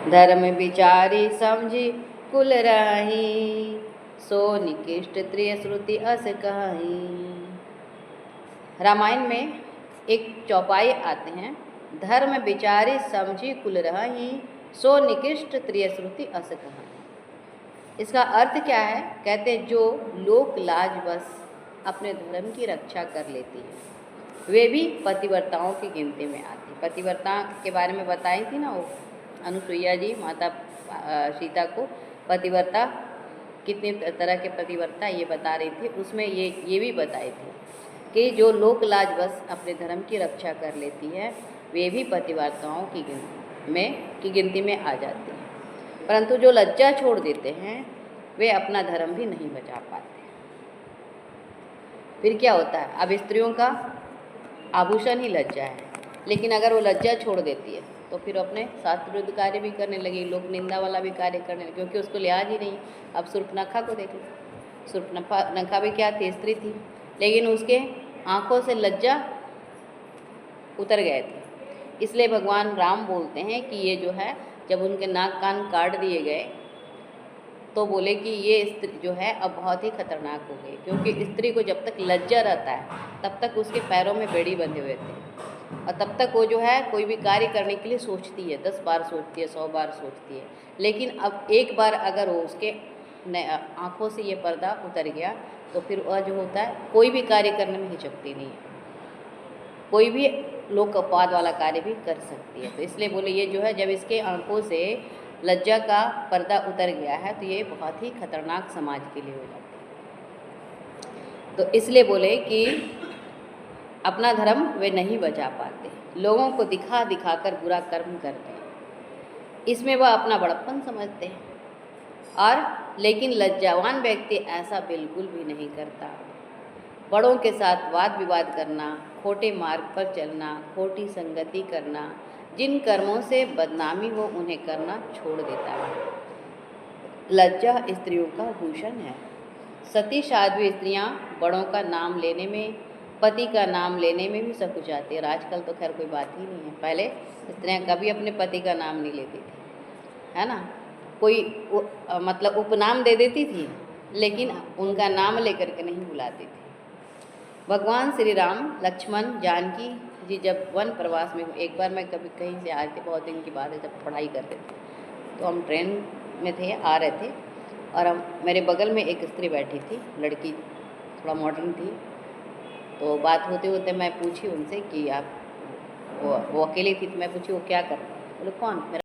धर्म विचारी समझी कुल राही, सो निकृष्ट त्रिय श्रुति अस कही। रामायण में एक चौपाई आते हैं, धर्म विचारी समझी कुल राही, सो निकृष्ट त्रिय श्रुति अस कही। इसका अर्थ क्या है? कहते हैं जो लोक लाज बस अपने धर्म की रक्षा कर लेती है वे भी पतिव्रताओं की गिनती में आती। पतिव्रता के बारे में बताई थी ना, वो अनुसुईया जी माता सीता को पतिव्रता कितने तरह के पतिव्रता ये बता रही थी। उसमें ये भी बताई थी कि जो लोक लाज बस अपने धर्म की रक्षा कर लेती है वे भी पतिव्रताओं की गिनती में आ जाती है। परंतु जो लज्जा छोड़ देते हैं वे अपना धर्म भी नहीं बचा पाते। फिर क्या होता है? अब स्त्रियों का आभूषण ही लज्जा है, लेकिन अगर वो लज्जा छोड़ देती है तो फिर अपने शास्त्र विरुद्ध कार्य भी करने लगी, लोक निंदा वाला भी कार्य करने लगी, क्योंकि उसको लिहाज ही नहीं। अब शूर्पणखा को देख लो, शूर्पणखा भी क्या थी? स्त्री थी, लेकिन उसके आंखों से लज्जा उतर गए थे। इसलिए भगवान राम बोलते हैं कि ये जो है, जब उनके नाक कान काट दिए गए तो बोले कि ये स्त्री जो है अब बहुत ही खतरनाक हो गई, क्योंकि स्त्री को जब तक लज्जा रहता है तब तक उसके पैरों में बेड़ी बंधे हुए थे, और तब तक वो जो है कोई भी कार्य करने के लिए सोचती है, 10 बार सोचती है, 100 बार सोचती है। लेकिन अब एक बार अगर वो उसके आँखों से ये पर्दा उतर गया तो फिर वह जो होता है कोई भी कार्य करने में हिचकती नहीं है, कोई भी लोक अपवाद वाला कार्य भी कर सकती है। तो इसलिए बोले ये जो है, जब इसके आँखों से लज्जा का पर्दा उतर गया है तो ये बहुत ही खतरनाक समाज के लिए हो जाती है। तो इसलिए बोले कि अपना धर्म वे नहीं बचा पाते, लोगों को दिखा दिखा कर बुरा कर्म करते हैं, इसमें वह अपना बड़प्पन समझते हैं। और लेकिन लज्जावान व्यक्ति ऐसा बिल्कुल भी नहीं करता। बड़ों के साथ वाद विवाद करना, खोटे मार्ग पर चलना, खोटी संगति करना, जिन कर्मों से बदनामी हो उन्हें करना छोड़ देता है। लज्जा स्त्रियों का भूषण है। सती साध्वी स्त्रियां बड़ों का नाम लेने में, पति का नाम लेने में भी सकुचाती है। आजकल तो खैर कोई बात ही नहीं है, पहले स्त्रियां कभी अपने पति का नाम नहीं लेती थी, है ना। कोई मतलब उपनाम दे देती थी, लेकिन उनका नाम लेकर के नहीं बुलाती थी। भगवान श्री राम, लक्ष्मण, जानकी जी जब वन प्रवास में, एक बार मैं कभी कहीं से आए थे, बहुत दिन की बात है, जब पढ़ाई करते थे तो हम ट्रेन में थे, आ रहे थे, और मेरे बगल में एक स्त्री बैठी थी, लड़की थोड़ा मॉडर्न थी। तो बात होते होते मैं पूछी उनसे कि आप वो अकेली थी, तो मैं पूछी वो क्या कर रही? बोले कौन? मेरा